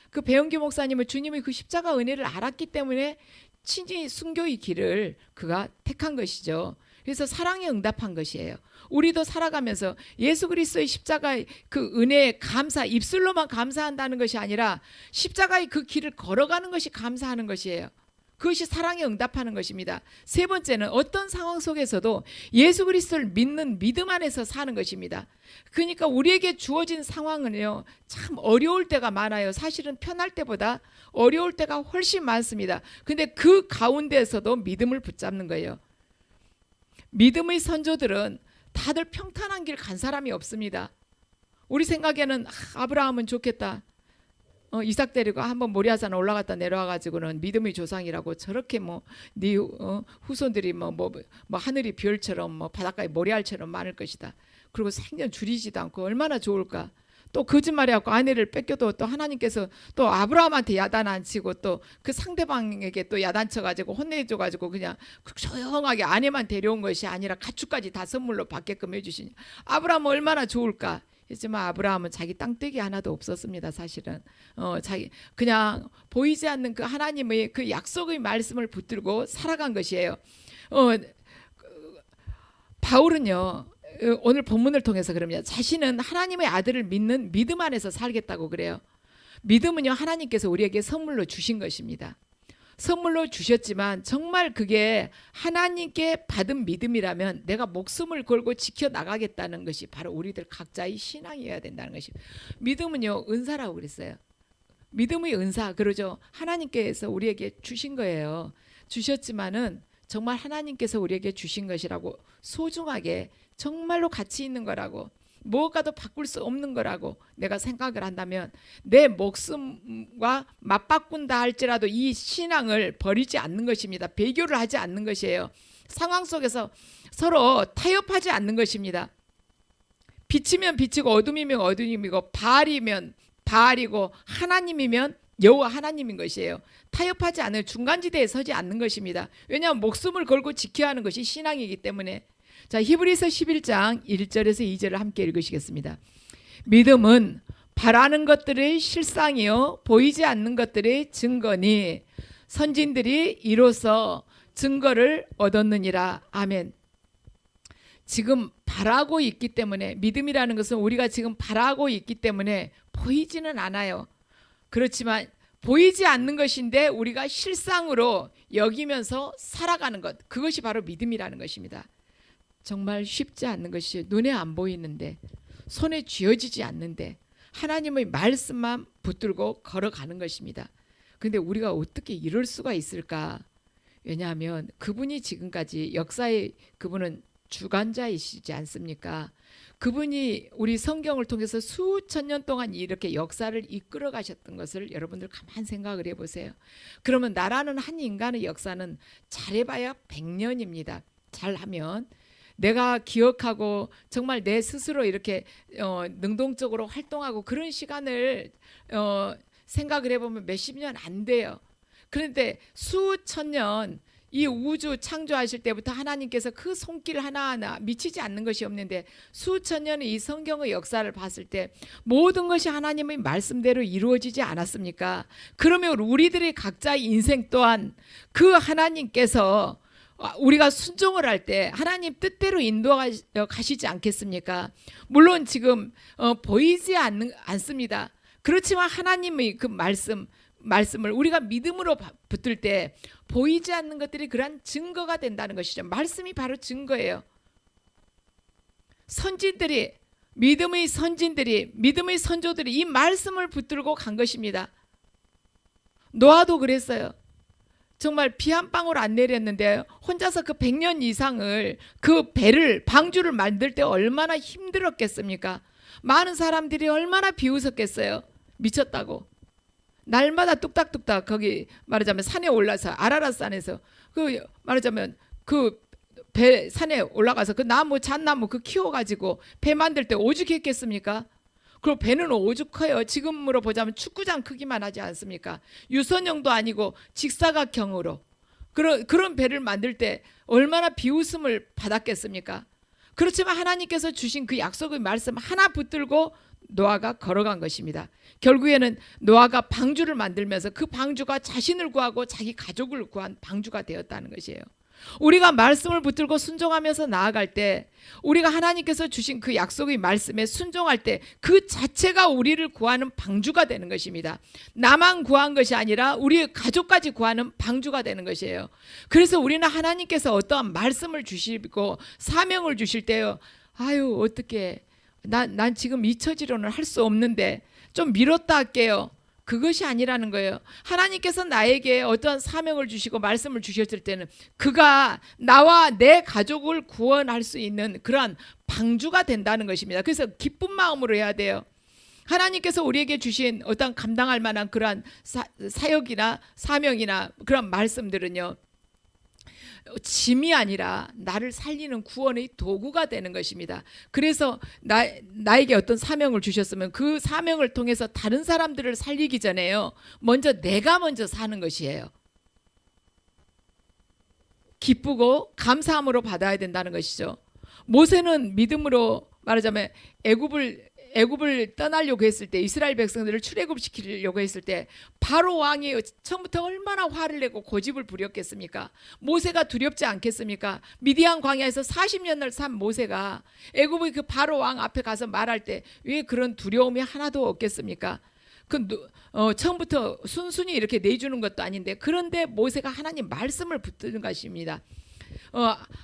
그 배은규 목사님은 주님의 그 십자가 은혜를 알았기 때문에 친히 순교의 길을 그가 택한 것이죠. 그래서 사랑에 응답한 것이에요. 우리도 살아가면서 예수 그리스도의 십자가의 그 은혜에 감사, 입술로만 감사한다는 것이 아니라 십자가의 그 길을 걸어가는 것이 감사하는 것이에요. 그것이 사랑에 응답하는 것입니다. 세 번째는 어떤 상황 속에서도 예수 그리스도를 믿는 믿음 안에서 사는 것입니다. 그러니까 우리에게 주어진 상황은요, 참 어려울 때가 많아요. 사실은 편할 때보다 어려울 때가 훨씬 많습니다. 근데 그 가운데에서도 믿음을 붙잡는 거예요. 믿음의 선조들은 다들 평탄한 길 간 사람이 없습니다. 우리 생각에는 아브라함은 좋겠다. 이삭 데리고 한번 모리아산 올라갔다 내려와가지고는 믿음의 조상이라고 저렇게 네 후손들이 하늘이 별처럼 바닷가에 모래알처럼 많을 것이다. 그리고 생전 줄이지도 않고 얼마나 좋을까. 또 거짓말해갖고 아내를 뺏겨도 또 하나님께서 또 아브라함한테 야단 안 치고 또 그 상대방에게 또 야단 쳐가지고 혼내줘가지고 그냥 조용하게 아내만 데려온 것이 아니라 가축까지 다 선물로 받게끔 해주시니 아브라함은 얼마나 좋을까. 하지만 아브라함은 자기 땅떼기 하나도 없었습니다. 사실은 자기 그냥 보이지 않는 그 하나님의 그 약속의 말씀을 붙들고 살아간 것이에요. 바울은요, 오늘 본문을 통해서 그럽니다. 자신은 하나님의 아들을 믿는 믿음 안에서 살겠다고 그래요. 믿음은요, 하나님께서 우리에게 선물로 주신 것입니다. 선물로 주셨지만 정말 그게 하나님께 받은 믿음이라면 내가 목숨을 걸고 지켜나가겠다는 것이 바로 우리들 각자의 신앙이어야 된다는 것입니다. 믿음은요, 은사라고 그랬어요. 믿음의 은사, 그러죠. 하나님께서 우리에게 주신 거예요. 주셨지만은 정말 하나님께서 우리에게 주신 것이라고 소중하게 정말로 가치 있는 거라고 무엇과도 바꿀 수 없는 거라고 내가 생각을 한다면 내 목숨과 맞바꾼다 할지라도 이 신앙을 버리지 않는 것입니다. 배교를 하지 않는 것이에요. 상황 속에서 서로 타협하지 않는 것입니다. 빛이면 빛이고 어둠이면 어둠이고 바알이면 바알이고 하나님이면 여호와 하나님인 것이에요. 타협하지 않을 중간지대에 서지 않는 것입니다. 왜냐하면 목숨을 걸고 지켜야 하는 것이 신앙이기 때문에. 자, 히브리서 11장 1절에서 2절을 함께 읽으시겠습니다. 믿음은 바라는 것들의 실상이요 보이지 않는 것들의 증거니 선진들이 이로써 증거를 얻었느니라. 아멘. 지금 바라고 있기 때문에, 믿음이라는 것은 우리가 지금 바라고 있기 때문에 보이지는 않아요. 그렇지만 보이지 않는 것인데 우리가 실상으로 여기면서 살아가는 것, 그것이 바로 믿음이라는 것입니다. 정말 쉽지 않는 것이 눈에 안 보이는데, 손에 쥐어지지 않는데 하나님의 말씀만 붙들고 걸어가는 것입니다. 근데 우리가 어떻게 이럴 수가 있을까? 왜냐하면 그분이 지금까지 역사의, 그분은 주관자이시지 않습니까? 그분이 우리 성경을 통해서 수천 년 동안 이렇게 역사를 이끌어 가셨던 것을 여러분들 가만 생각을 해보세요. 그러면 나라는 한 인간의 역사는 잘해봐야 100년입니다. 잘하면. 내가 기억하고 정말 내 스스로 이렇게 능동적으로 활동하고 그런 시간을 생각을 해보면 몇십 년 안 돼요. 그런데 수천 년, 이 우주 창조하실 때부터 하나님께서 그 손길 하나하나 미치지 않는 것이 없는데, 수천 년의 이 성경의 역사를 봤을 때 모든 것이 하나님의 말씀대로 이루어지지 않았습니까? 그러면 우리들의 각자의 인생 또한 그 하나님께서 우리가 순종을 할 때 하나님 뜻대로 인도하시지 않겠습니까? 물론 지금 보이지 않습니다. 그렇지만 하나님의 그 말씀을 우리가 믿음으로 붙들 때 보이지 않는 것들이 그러한 증거가 된다는 것이죠. 말씀이 바로 증거예요. 선진들이, 믿음의 선진들이, 믿음의 선조들이 이 말씀을 붙들고 간 것입니다. 노아도 그랬어요. 정말 비 한 방울 안 내렸는데 혼자서 그 100년 이상을 그 배를, 방주를 만들 때 얼마나 힘들었겠습니까? 많은 사람들이 얼마나 비웃었겠어요. 미쳤다고. 날마다 뚝딱뚝딱 거기 말하자면 산에 올라서, 아라랏산에서 그 말하자면 그 배 산에 올라가서 그 나무, 잣나무 그 키워가지고 배 만들 때 오죽했겠습니까? 그리고 배는 오죽해요. 지금으로 보자면 축구장 크기만 하지 않습니까? 유선형도 아니고 직사각형으로 그런 배를 만들 때 얼마나 비웃음을 받았겠습니까? 그렇지만 하나님께서 주신 그 약속의 말씀 하나 붙들고 노아가 걸어간 것입니다. 결국에는 노아가 방주를 만들면서 그 방주가 자신을 구하고 자기 가족을 구한 방주가 되었다는 것이에요. 우리가 말씀을 붙들고 순종하면서 나아갈 때, 우리가 하나님께서 주신 그 약속의 말씀에 순종할 때 그 자체가 우리를 구하는 방주가 되는 것입니다. 나만 구한 것이 아니라 우리 가족까지 구하는 방주가 되는 것이에요. 그래서 우리는 하나님께서 어떠한 말씀을 주시고 사명을 주실 때요, 아유 어떻게 난 지금 이 처지로는 할 수 없는데 좀 미뤘다 할게요. 그것이 아니라는 거예요. 하나님께서 나에게 어떠한 사명을 주시고 말씀을 주셨을 때는 그가 나와 내 가족을 구원할 수 있는 그러한 방주가 된다는 것입니다. 그래서 기쁜 마음으로 해야 돼요. 하나님께서 우리에게 주신 어떤 감당할 만한 그러한 사역이나 사명이나 그런 말씀들은요, 짐이 아니라 나를 살리는 구원의 도구가 되는 것입니다. 그래서 나에게 어떤 사명을 주셨으면 그 사명을 통해서 다른 사람들을 살리기 전에요, 내가 먼저 사는 것이에요. 기쁘고 감사함으로 받아야 된다는 것이죠. 모세는 믿음으로 말하자면 애굽을 떠나려고 했을 때, 이스라엘 백성들을 출애굽시키려고 했을 때 바로 왕이 처음부터 얼마나 화를 내고 고집을 부렸겠습니까? 모세가 두렵지 않겠습니까? 미디안 광야에서 40년을 산 모세가 애굽의 그 바로 왕 앞에 가서 말할 때 왜 그런 두려움이 하나도 없겠습니까? 처음부터 순순히 이렇게 내주는 것도 아닌데, 그런데 모세가 하나님 말씀을 붙드는 것입니다.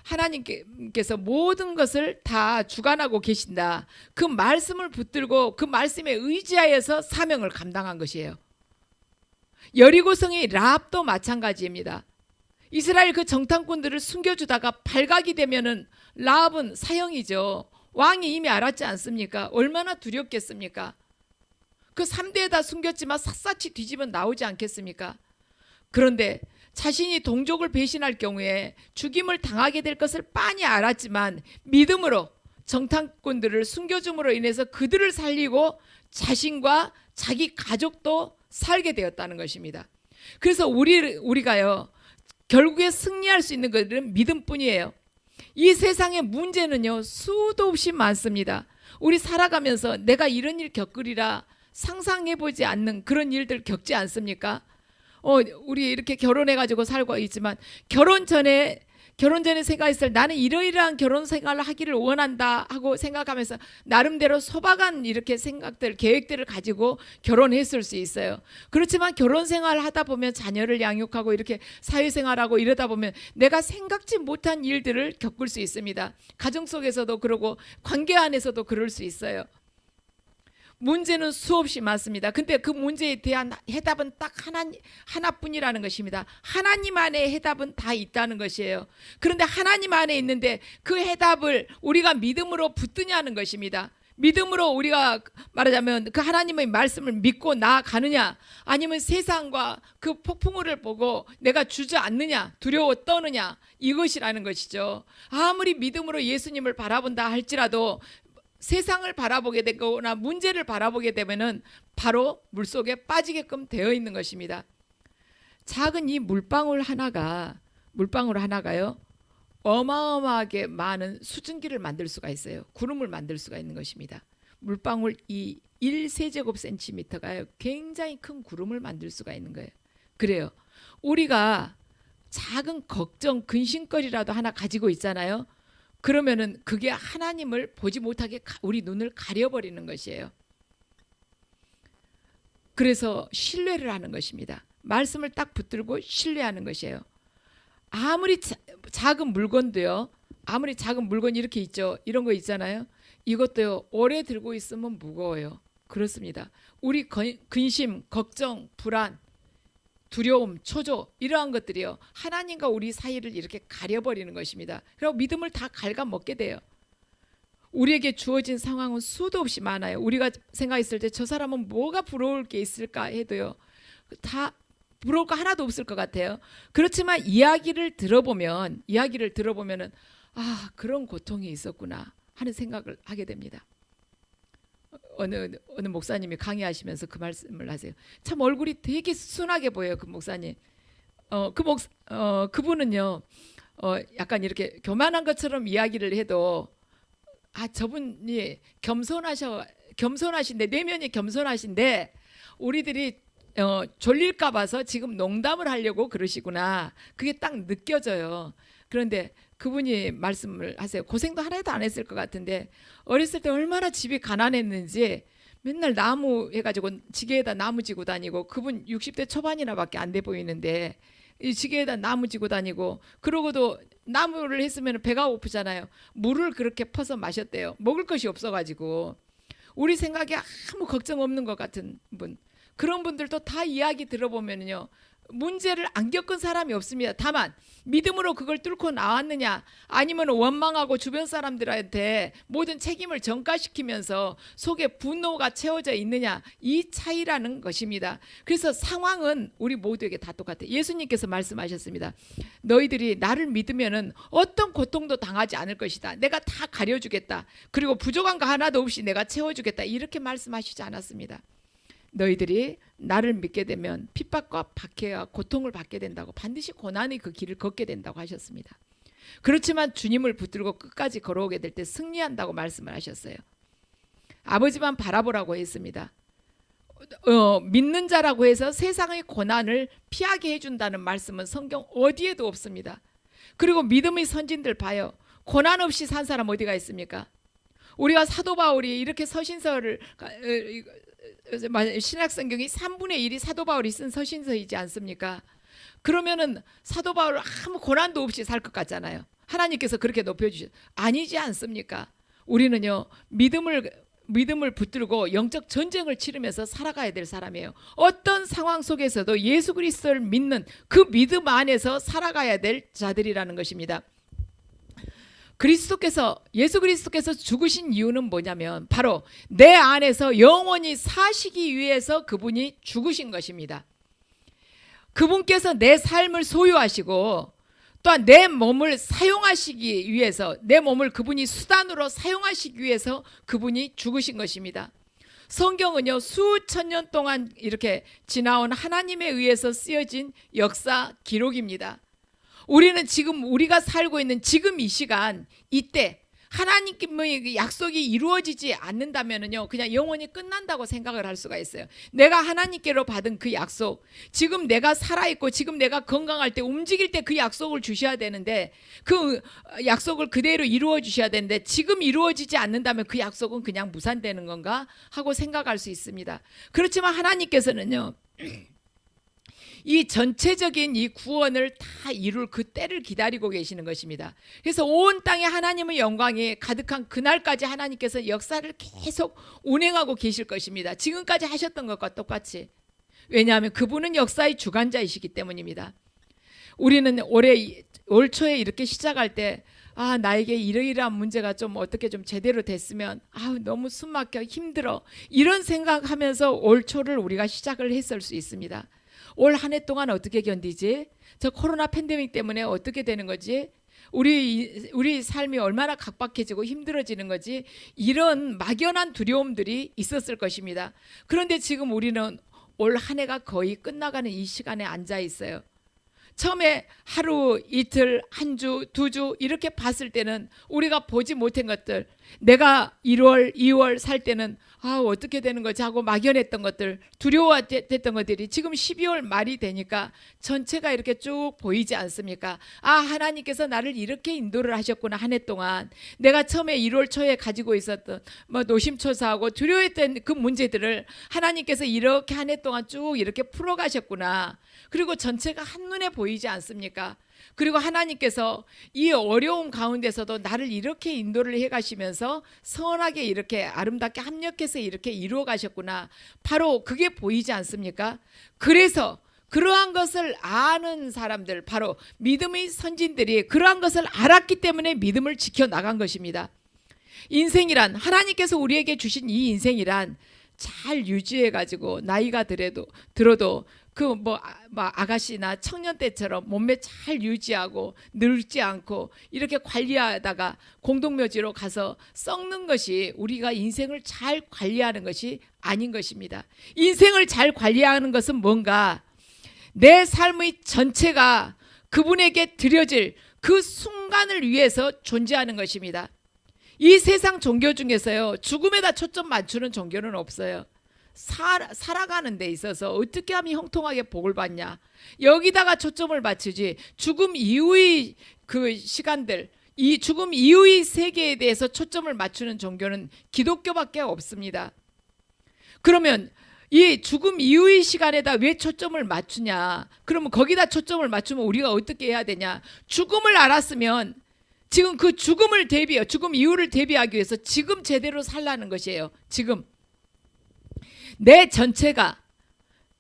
하나님께서 모든 것을 다 주관하고 계신다. 그 말씀을 붙들고 그 말씀에 의지하여서 사명을 감당한 것이에요. 여리고성의 라합도 마찬가지입니다. 이스라엘 그 정탐꾼들을 숨겨주다가 발각이 되면은 라합은 사형이죠. 왕이 이미 알았지 않습니까? 얼마나 두렵겠습니까? 그 3대에다 숨겼지만 샅샅이 뒤집어 나오지 않겠습니까? 그런데 자신이 동족을 배신할 경우에 죽임을 당하게 될 것을 빤히 알았지만 믿음으로 정탐꾼들을 숨겨줌으로 인해서 그들을 살리고 자신과 자기 가족도 살게 되었다는 것입니다. 그래서 우리가요, 결국에 승리할 수 있는 것은 믿음뿐이에요. 이 세상의 문제는요, 수도 없이 많습니다. 우리 살아가면서 내가 이런 일 겪으리라 상상해보지 않는 그런 일들 겪지 않습니까? 우리 이렇게 결혼해가지고 살고 있지만 결혼 전에 결혼 전에 생각했을 때 나는 이러이러한 결혼 생활을 하기를 원한다 하고 생각하면서 나름대로 소박한 이렇게 생각들, 계획들을 가지고 결혼했을 수 있어요. 그렇지만 결혼 생활을 하다 보면 자녀를 양육하고 이렇게 사회생활하고 이러다 보면 내가 생각지 못한 일들을 겪을 수 있습니다. 가정 속에서도 그러고 관계 안에서도 그럴 수 있어요. 문제는 수없이 많습니다. 근데 그 문제에 대한 해답은 딱 하나뿐이라는 것입니다. 하나님 안에 해답은 다 있다는 것이에요. 그런데 하나님 안에 있는데 그 해답을 우리가 믿음으로 붙드냐는 것입니다. 믿음으로 우리가 말하자면 그 하나님의 말씀을 믿고 나아가느냐, 아니면 세상과 그 폭풍우를 보고 내가 주저앉느냐, 두려워 떠느냐, 이것이라는 것이죠. 아무리 믿음으로 예수님을 바라본다 할지라도 세상을 바라보게 되거나 문제를 바라보게 되면은 바로 물속에 빠지게끔 되어 있는 것입니다. 작은 이 물방울 하나가요 어마어마하게 많은 수증기를 만들 수가 있어요. 구름을 만들 수가 있는 것입니다. 물방울 이 1세제곱센티미터가요 굉장히 큰 구름을 만들 수가 있는 거예요. 그래요. 우리가 작은 걱정, 근심거리라도 하나 가지고 있잖아요. 그러면은 그게 하나님을 보지 못하게 우리 눈을 가려버리는 것이에요. 그래서 신뢰를 하는 것입니다. 말씀을 딱 붙들고 신뢰하는 것이에요. 아무리 작은 물건도요, 아무리 작은 물건 이렇게 있죠, 이런 거 있잖아요. 이것도요 오래 들고 있으면 무거워요. 그렇습니다. 우리 근심, 걱정, 불안, 두려움, 초조, 이러한 것들이요 하나님과 우리 사이를 이렇게 가려버리는 것입니다. 그리고 믿음을 다 갉아먹게 돼요. 우리에게 주어진 상황은 수도 없이 많아요. 우리가 생각했을 때 저 사람은 뭐가 부러울 게 있을까 해도요 다 부러울 거 하나도 없을 것 같아요. 그렇지만 이야기를 들어보면은 아, 그런 고통이 있었구나 하는 생각을 하게 됩니다. 어느 목사님이 강의하시면서 그 말씀을 하세요. 참 얼굴이 되게 순하게 보여요, 그 목사님. 그분은요 약간 이렇게 교만한 것처럼 이야기를 해도 아, 저분이 겸손하신데, 내면이 겸손하신데 우리들이 졸릴까 봐서 지금 농담을 하려고 그러시구나, 그게 딱 느껴져요. 그런데 그분이 말씀을 하세요. 고생도 하나도 안 했을 것 같은데 어렸을 때 얼마나 집이 가난했는지 맨날 나무 해가지고 지게에다 나무 지고 다니고, 그분 60대 초반이나 밖에 안 돼 보이는데 이 지게에다 나무 지고 다니고, 그러고도 나무를 했으면 배가 고프잖아요. 물을 그렇게 퍼서 마셨대요. 먹을 것이 없어가지고. 우리 생각에 아무 걱정 없는 것 같은 분, 그런 분들도 다 이야기 들어보면요 문제를 안 겪은 사람이 없습니다. 다만 믿음으로 그걸 뚫고 나왔느냐, 아니면 원망하고 주변 사람들한테 모든 책임을 전가시키면서 속에 분노가 채워져 있느냐, 이 차이라는 것입니다. 그래서 상황은 우리 모두에게 다 똑같아요. 예수님께서 말씀하셨습니다. 너희들이 나를 믿으면은 어떤 고통도 당하지 않을 것이다. 내가 다 가려주겠다. 그리고 부족한 거 하나도 없이 내가 채워주겠다. 이렇게 말씀하시지 않았습니다. 너희들이 나를 믿게 되면 핍박과 박해와 고통을 받게 된다고, 반드시 고난의 그 길을 걷게 된다고 하셨습니다. 그렇지만 주님을 붙들고 끝까지 걸어오게 될 때 승리한다고 말씀을 하셨어요. 아버지만 바라보라고 했습니다. 믿는 자라고 해서 세상의 고난을 피하게 해준다는 말씀은 성경 어디에도 없습니다. 그리고 믿음의 선진들 봐요. 고난 없이 산 사람 어디가 있습니까? 우리가 사도 바울이 이렇게 서신서를, 신약성경이 3분의 1이 사도 바울이 쓴 서신서이지 않습니까? 그러면은 사도 바울 아무 고난도 없이 살 것 같잖아요. 하나님께서 그렇게 높여주셨, 아니지 않습니까? 우리는요 믿음을 붙들고 영적 전쟁을 치르면서 살아가야 될 사람이에요. 어떤 상황 속에서도 예수 그리스도를 믿는 그 믿음 안에서 살아가야 될 자들이라는 것입니다. 예수 그리스도께서 죽으신 이유는 뭐냐면 바로 내 안에서 영원히 사시기 위해서 그분이 죽으신 것입니다. 그분께서 내 삶을 소유하시고 또한 내 몸을 사용하시기 위해서, 내 몸을 그분이 수단으로 사용하시기 위해서 그분이 죽으신 것입니다. 성경은요 수천 년 동안 이렇게 지나온 하나님에 의해서 쓰여진 역사 기록입니다. 우리는 지금 우리가 살고 있는 지금 이 시간, 이때 하나님의 약속이 이루어지지 않는다면요, 그냥 영원히 끝난다고 생각을 할 수가 있어요. 내가 하나님께로 받은 그 약속, 지금 내가 살아있고 지금 내가 건강할 때 움직일 때 그 약속을 주셔야 되는데, 그 약속을 그대로 이루어 주셔야 되는데 지금 이루어지지 않는다면 그 약속은 그냥 무산되는 건가 하고 생각할 수 있습니다. 그렇지만 하나님께서는요, 이 전체적인 이 구원을 다 이룰 그 때를 기다리고 계시는 것입니다. 그래서 온 땅에 하나님의 영광이 가득한 그날까지 하나님께서 역사를 계속 운행하고 계실 것입니다. 지금까지 하셨던 것과 똑같이. 왜냐하면 그분은 역사의 주관자이시기 때문입니다. 우리는 올 초에 이렇게 시작할 때, 나에게 이러이러한 문제가 좀 어떻게 좀 제대로 됐으면, 너무 숨막혀 힘들어, 이런 생각하면서 올 초를 우리가 시작을 했을 수 있습니다. 올 한 해 동안 어떻게 견디지? 저 코로나 팬데믹 때문에 어떻게 되는 거지? 우리 삶이 얼마나 각박해지고 힘들어지는 거지? 이런 막연한 두려움들이 있었을 것입니다. 그런데 지금 우리는 올 한 해가 거의 끝나가는 이 시간에 앉아 있어요. 처음에 하루, 이틀, 한 주, 두 주 이렇게 봤을 때는 우리가 보지 못한 것들, 내가 1월, 2월 살 때는 어떻게 되는 거지 하고 막연했던 것들, 두려워했던 것들이 지금 12월 말이 되니까 전체가 이렇게 쭉 보이지 않습니까? 하나님께서 나를 이렇게 인도를 하셨구나. 한 해 동안 내가 처음에 1월 초에 가지고 있었던 노심초사하고 두려워했던 그 문제들을 하나님께서 이렇게 한 해 동안 쭉 이렇게 풀어가셨구나. 그리고 전체가 한눈에 보이지 않습니까? 그리고 하나님께서 이 어려움 가운데서도 나를 이렇게 인도를 해가시면서 선하게 이렇게 아름답게 합력해서 이렇게 이루어 가셨구나. 바로 그게 보이지 않습니까? 그래서 그러한 것을 아는 사람들, 바로 믿음의 선진들이 그러한 것을 알았기 때문에 믿음을 지켜나간 것입니다. 인생이란, 하나님께서 우리에게 주신 이 인생이란 잘 유지해가지고 나이가 들어도 아가씨나 청년 때처럼 몸매 잘 유지하고 늙지 않고 이렇게 관리하다가 공동묘지로 가서 썩는 것이 우리가 인생을 잘 관리하는 것이 아닌 것입니다. 인생을 잘 관리하는 것은 뭔가, 내 삶의 전체가 그분에게 드려질 그 순간을 위해서 존재하는 것입니다. 이 세상 종교 중에서요, 죽음에다 초점 맞추는 종교는 없어요. 살아가는 데 있어서 어떻게 하면 형통하게 복을 받냐, 여기다가 초점을 맞추지, 죽음 이후의 그 시간들, 이 죽음 이후의 세계에 대해서 초점을 맞추는 종교는 기독교밖에 없습니다. 그러면 이 죽음 이후의 시간에다 왜 초점을 맞추냐? 그러면 거기다 초점을 맞추면 우리가 어떻게 해야 되냐? 죽음을 알았으면 지금 그 죽음 이후를 대비하기 위해서 지금 제대로 살라는 것이에요. 지금 내 전체가,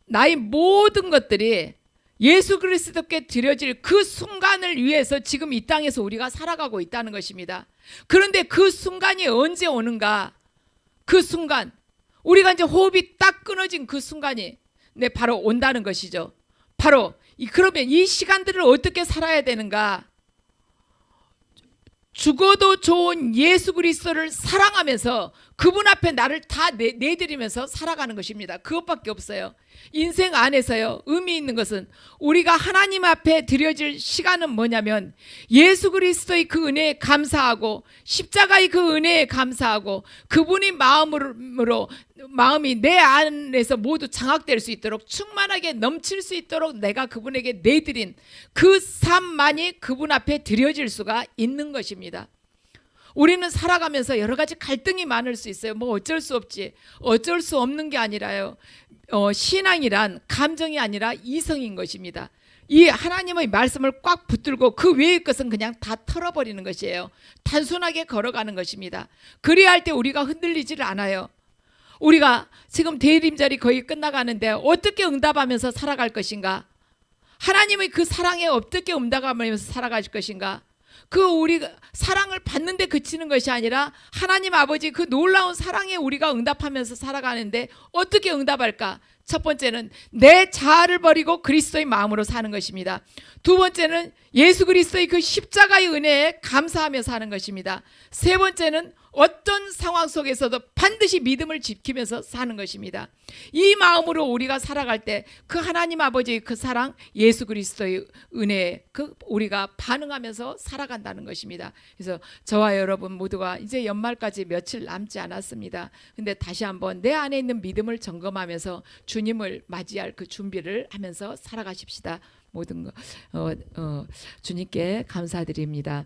나의 모든 것들이 예수 그리스도께 드려질 그 순간을 위해서 지금 이 땅에서 우리가 살아가고 있다는 것입니다. 그런데 그 순간이 언제 오는가? 그 순간, 우리가 이제 호흡이 딱 끊어진 그 순간이 바로 온다는 것이죠. 바로 그러면 이 시간들을 어떻게 살아야 되는가? 죽어도 좋은 예수 그리스도를 사랑하면서 그분 앞에 나를 다 내드리면서 살아가는 것입니다. 그것밖에 없어요. 인생 안에서요, 의미 있는 것은 우리가 하나님 앞에 드려질 시간은 뭐냐면, 예수 그리스도의 그 은혜에 감사하고 십자가의 그 은혜에 감사하고 그분이 마음이 내 안에서 모두 장악될 수 있도록, 충만하게 넘칠 수 있도록 내가 그분에게 내드린 그 삶만이 그분 앞에 드려질 수가 있는 것입니다. 우리는 살아가면서 여러 가지 갈등이 많을 수 있어요. 어쩔 수 없지. 어쩔 수 없는 게 아니라요, 신앙이란 감정이 아니라 이성인 것입니다. 이 하나님의 말씀을 꽉 붙들고 그 외의 것은 그냥 다 털어버리는 것이에요. 단순하게 걸어가는 것입니다. 그래야 할 때 우리가 흔들리지를 않아요. 우리가 지금 대림절이 거의 끝나가는데 어떻게 응답하면서 살아갈 것인가? 하나님의 그 사랑에 어떻게 응답하면서 살아갈 것인가? 우리가 사랑을 받는데 그치는 것이 아니라 하나님 아버지 그 놀라운 사랑에 우리가 응답하면서 살아가는데 어떻게 응답할까? 첫 번째는 내 자아를 버리고 그리스도의 마음으로 사는 것입니다. 두 번째는 예수 그리스도의 그 십자가의 은혜에 감사하며 사는 것입니다. 세 번째는 어떤 상황 속에서도 반드시 믿음을 지키면서 사는 것입니다. 이 마음으로 우리가 살아갈 때 그 하나님 아버지의 그 사랑, 예수 그리스도의 은혜에 우리가 반응하면서 살아간다는 것입니다. 그래서 저와 여러분 모두가 이제 연말까지 며칠 남지 않았습니다. 근데 다시 한번 내 안에 있는 믿음을 점검하면서 주님을 맞이할 그 준비를 하면서 살아가십시다. 모든 거 주님께 감사드립니다.